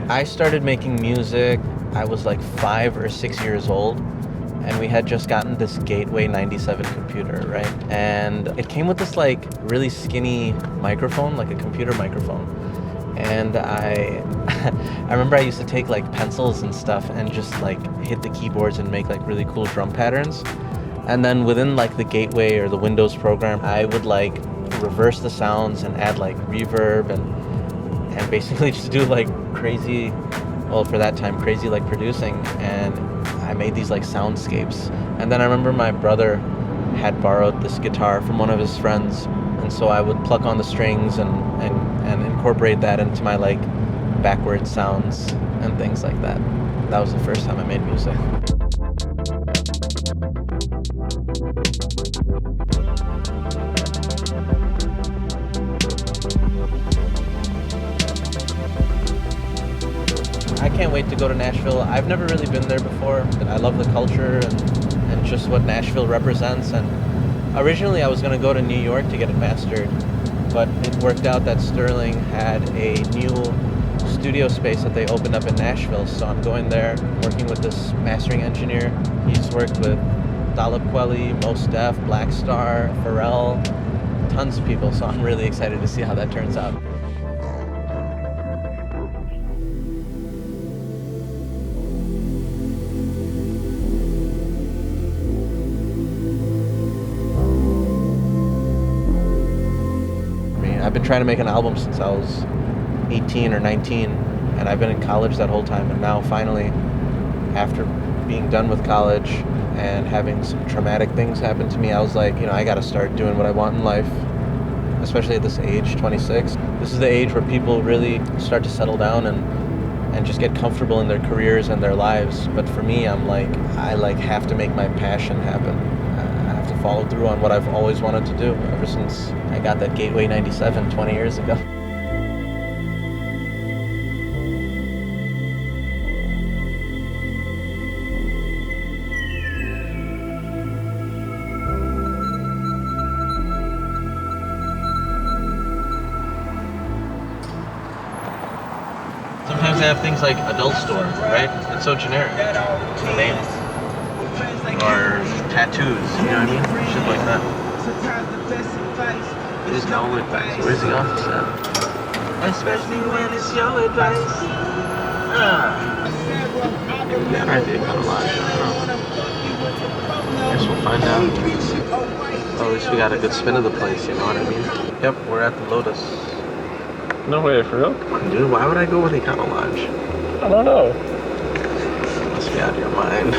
I started making music, I was like 5 or 6 years old, and we had just gotten this Gateway 97 computer, right? And it came with this like really skinny microphone, like a computer microphone. And I remember I used to take like pencils and stuff and just like hit the keyboards and make like really cool drum patterns. And then within like the Gateway or the Windows program, I would like reverse the sounds and add like reverb and basically just do like crazy, well for that time, crazy like producing. And I made these like soundscapes. And then I remember my brother had borrowed this guitar from one of his friends. And so I would pluck on the strings and incorporate that into my like backward sounds and things like that. That was the first time I made music. I can't wait to go to Nashville. I've never really been there before, but I love the culture and just what Nashville represents. And originally I was going to go to New York to get it mastered, but it worked out that Sterling had a new studio space that they opened up in Nashville. So I'm going there, working with this mastering engineer. He's worked with Dalip Kweli, Mos Def, Black Star, Pharrell, tons of people. So I'm really excited to see how that turns out. I've been trying to make an album since I was 18 or 19, and I've been in college that whole time. And now finally, after being done with college and having some traumatic things happen to me, I was like, I gotta start doing what I want in life, especially at this age, 26. This is the age where people really start to settle down and just get comfortable in their careers and their lives. But for me, I'm like, I have to make my passion happen. I have to follow through on what I've always wanted to do ever since I got that Gateway 97 20 years ago. Sometimes they have things like adult store, right? It's so generic. The name. Or tattoos, you know what I mean? Shit like that. It is no advice. Where's the office at? Especially when it's your advice. Maybe that might be a kind of lodge. I don't know. Guess we'll find out. Well, at least we got a good spin of the place, you know what I mean? Yep, we're at the Lotus. No way, for real? Come on, dude, why would I go with Econo Lodge? I don't know. Must be out of your mind.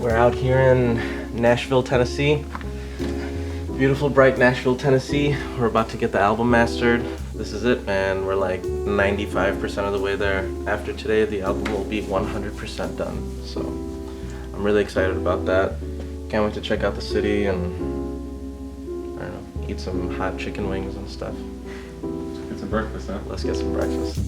We're out here in Nashville, Tennessee. Beautiful, bright Nashville, Tennessee. We're about to get the album mastered. This is it, man. We're like 95% of the way there. After today, the album will be 100% done. So I'm really excited about that. Can't wait to check out the city and, I don't know, eat some hot chicken wings and stuff. Get some breakfast, huh? Let's get some breakfast.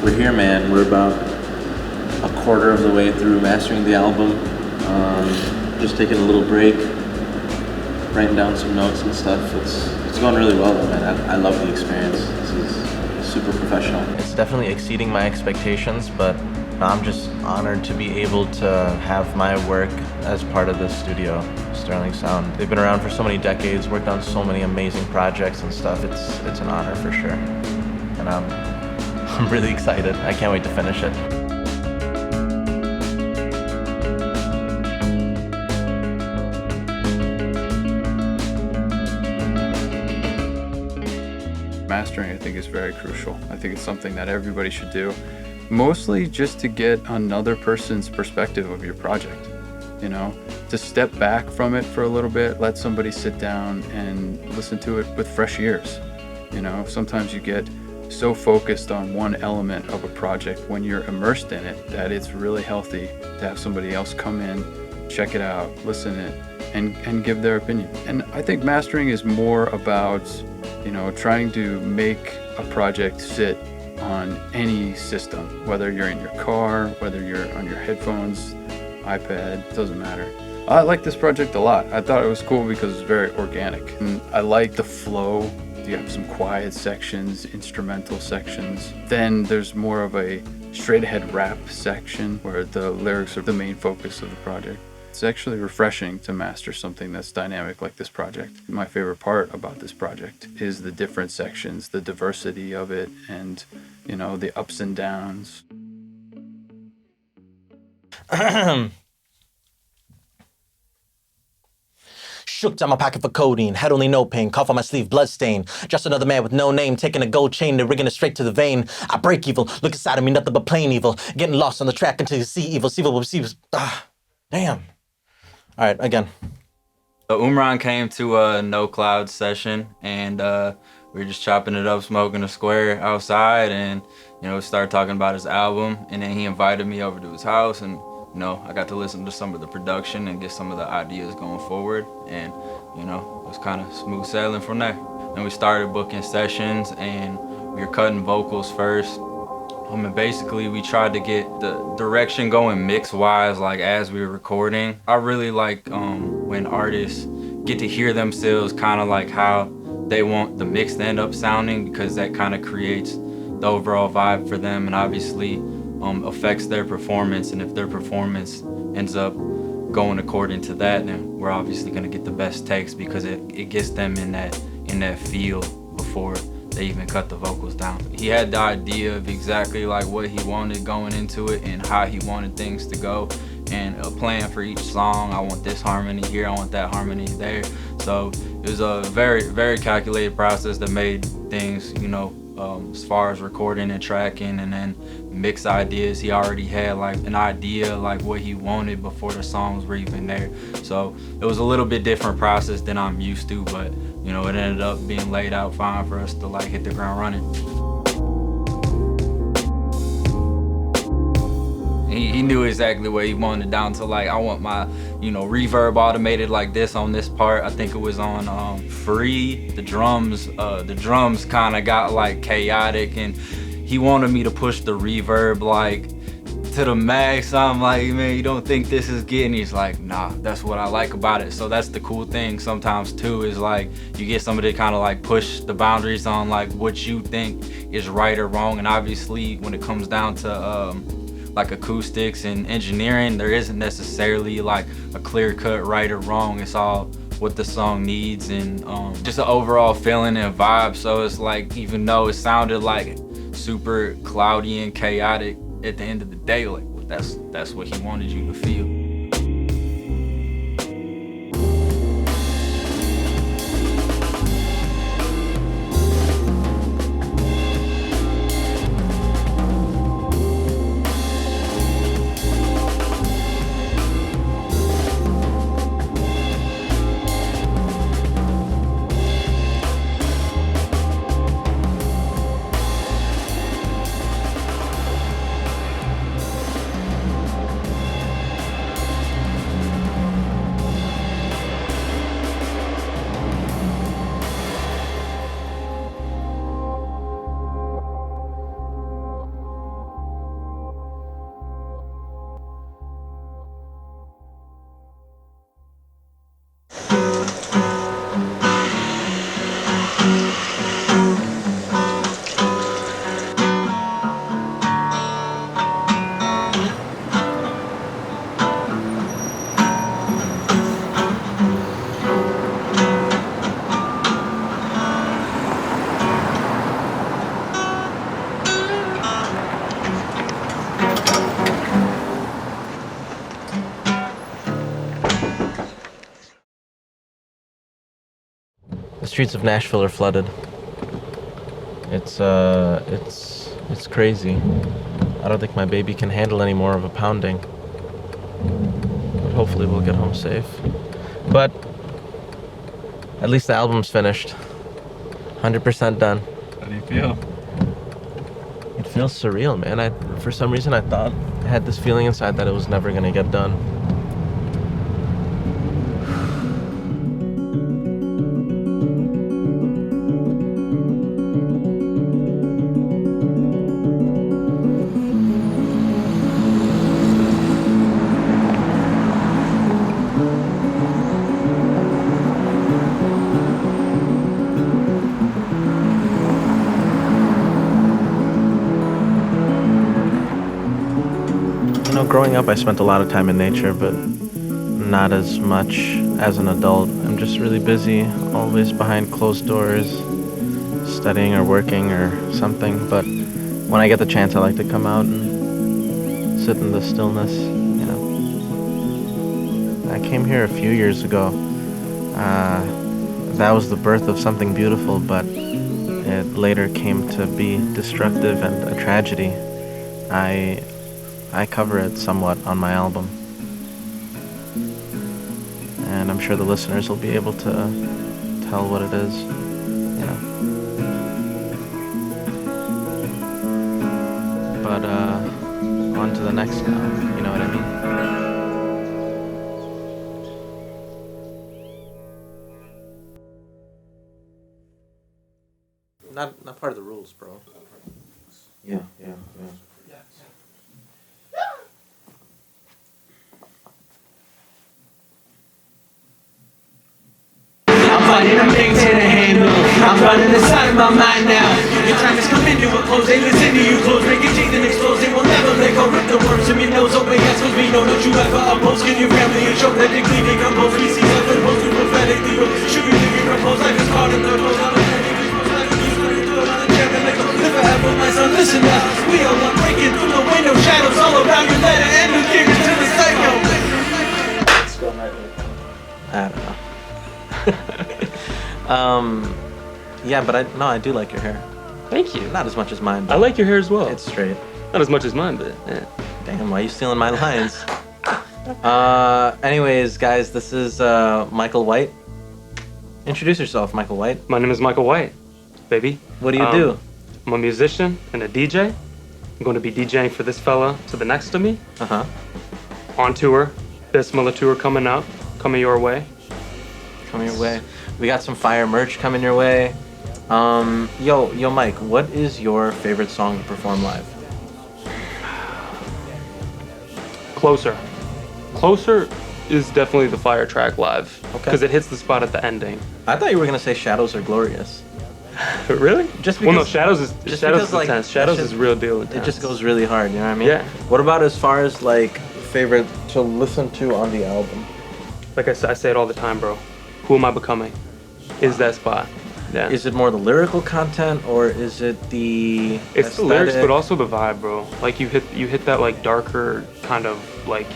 We're here, man. We're about a quarter of the way through mastering the album. Just taking a little break, writing down some notes and stuff. It's going really well, though, man. I love the experience. This is super professional. It's definitely exceeding my expectations, but I'm just honored to be able to have my work as part of this studio, Sterling Sound. They've been around for so many decades, worked on so many amazing projects and stuff. It's an honor for sure, and I'm really excited. I can't wait to finish it. Mastering, I think, is very crucial. I think it's something that everybody should do, mostly just to get another person's perspective of your project, you know, to step back from it for a little bit, let somebody sit down and listen to it with fresh ears. You know, sometimes you get so focused on one element of a project when you're immersed in it that it's really healthy to have somebody else come in, check it out, listen to it, and give their opinion. And I think mastering is more about, you know, trying to make a project sit on any system, whether you're in your car, whether you're on your headphones, iPad, doesn't matter. I like this project a lot. I thought it was cool because it's very organic. And I like the flow. You have some quiet sections, instrumental sections. Then there's more of a straight ahead rap section where the lyrics are the main focus of the project. It's actually refreshing to master something that's dynamic like this project. My favorite part about this project is the different sections, the diversity of it, and, you know, the ups and downs. Shooked on my pocket for codeine, had only no pain, cough on my sleeve, blood stain. Just another man with no name, taking a gold chain and rigging it straight to the vein. I break evil, look inside of me, nothing but plain evil. Getting lost on the track until you see evil, damn. All right, again. Umraan came to a No Cloud session, and we were just chopping it up, smoking a square outside, and, you know, started talking about his album. And then he invited me over to his house, and, you know, I got to listen to some of the production and get some of the ideas going forward. And, you know, it was kind of smooth sailing from there. Then we started booking sessions, and we were cutting vocals first. And basically we tried to get the direction going mix-wise, like as we were recording. I really like when artists get to hear themselves kind of like how they want the mix to end up sounding, because that kind of creates the overall vibe for them, and obviously affects their performance. And if their performance ends up going according to that, then we're obviously gonna get the best takes, because it gets them in that feel before they even cut the vocals down. He had the idea of exactly like what he wanted going into it and how he wanted things to go, and a plan for each song. I want this harmony here, I want that harmony there. So it was a very, very calculated process that made things, you know, as far as recording and tracking, and then mix ideas. He already had like an idea like what he wanted before the songs were even there. So it was a little bit different process than I'm used to, but, you know, it ended up being laid out fine for us to like hit the ground running. He knew exactly what he wanted, down to like, I want my, you know, reverb automated like this on this part. I think it was on Free. The drums kind of got like chaotic, and he wanted me to push the reverb like to the max. I'm like, man, you don't think this is getting? He's like, nah, that's what I like about it. So that's the cool thing sometimes too, is like you get somebody to kind of like push the boundaries on like what you think is right or wrong. And obviously when it comes down to like acoustics and engineering, there isn't necessarily like a clear-cut right or wrong. It's all what the song needs, and just an overall feeling and vibe. So it's like, even though it sounded like super cloudy and chaotic, at the end of the day, like, well, that's what he wanted you to feel. The streets of Nashville are flooded. It's crazy. I don't think my baby can handle any more of a pounding. But hopefully we'll get home safe. But at least the album's finished. 100% done. How do you feel? It feels surreal, man. For some reason I thought I had this feeling inside that it was never gonna get done. Growing up, I spent a lot of time in nature, but not as much as an adult. I'm just really busy, always behind closed doors, studying or working or something. But when I get the chance, I like to come out and sit in the stillness, you know. I came here a few years ago. That was the birth of something beautiful, but it later came to be destructive and a tragedy. I cover it somewhat on my album, and I'm sure the listeners will be able to tell what it is, you know. But on to the next now, you know what I mean? Not part of the rules, bro. Yeah. I'm things in a handle. I'm running inside of my mind now. Your time has come into a close. They listen to you close. Break your teeth and explode. They will never let go. Rip the worms from your nose. Open hands, cause we know don't you ever oppose. Give your family a show that they clean and compose. We see nothing opposed to prophetically. Should we live your propose? Life is hard and third close. I'm a live forever, my son. Listen now. We all are breaking through the window. Shadows all around your letter. And new gear into the cycle. Let's go right there. I don't know. Yeah, but I do like your hair. Thank you. Not as much as mine. I like your hair as well. It's straight. Not as much as mine, but yeah. Damn, why are you stealing my lines? Anyways, guys, this is Michael White. Introduce yourself, Michael White. My name is Michael White, baby. What do you do? I'm a musician and a DJ. I'm going to be DJing for this fella to the next to me. Uh-huh. On tour. Bismillah tour coming your way. Coming your way. We got some fire merch coming your way. Yo, Mike, what is your favorite song to perform live? Closer. Closer is definitely the fire track live. Okay. Because it hits the spot at the ending. I thought you were gonna say Shadows Are Glorious. Really? Just because, well, no, Shadows is like, intense. Shadows is real deal intense. It just goes really hard, you know what I mean? Yeah. What about as far as like favorite to listen to on the album? Like I say it all the time, bro. Who am I becoming? Is that spot. Yeah. Is it more the lyrical content or is it the It's aesthetic? the lyrics, but also the vibe, bro. Like you hit that like darker kind of like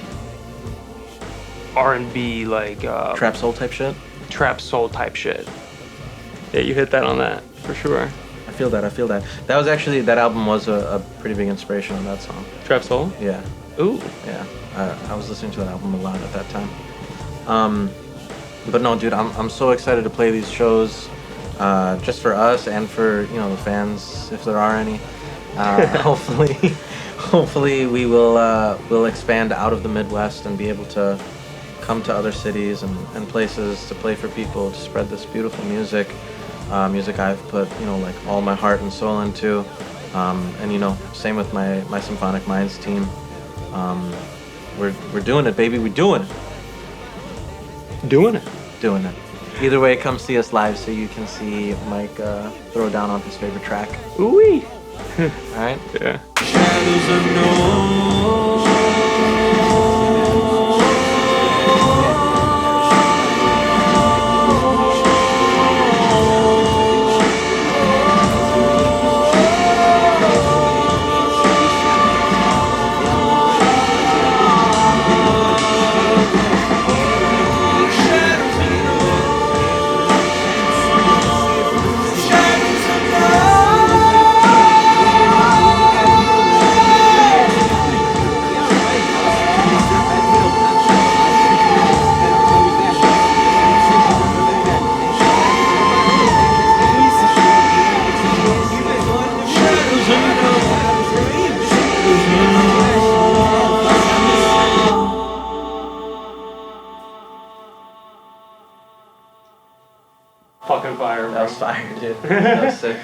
R&B like trap soul type shit. Trap soul type shit. Yeah, you hit that on that for sure. I feel that. That was actually, that album was a pretty big inspiration on that song. Trap soul? Yeah. Ooh. Yeah. I was listening to that album a lot at that time. But no, dude, I'm so excited to play these shows, just for us and for, you know, the fans, if there are any. Hopefully we will expand out of the Midwest and be able to come to other cities and places to play for people, to spread this beautiful music, music I've put, you know, like all my heart and soul into. And you know, same with my Symphonic Minds team. We're doing it, baby. We're doing it. Doing it. Either way, come see us live so you can see Mike throw down on his favorite track. Ooh-wee. All right? Yeah. Shadows unknown. Shadows unknown. Fucking fire, bro. That was fire, dude. That was sick.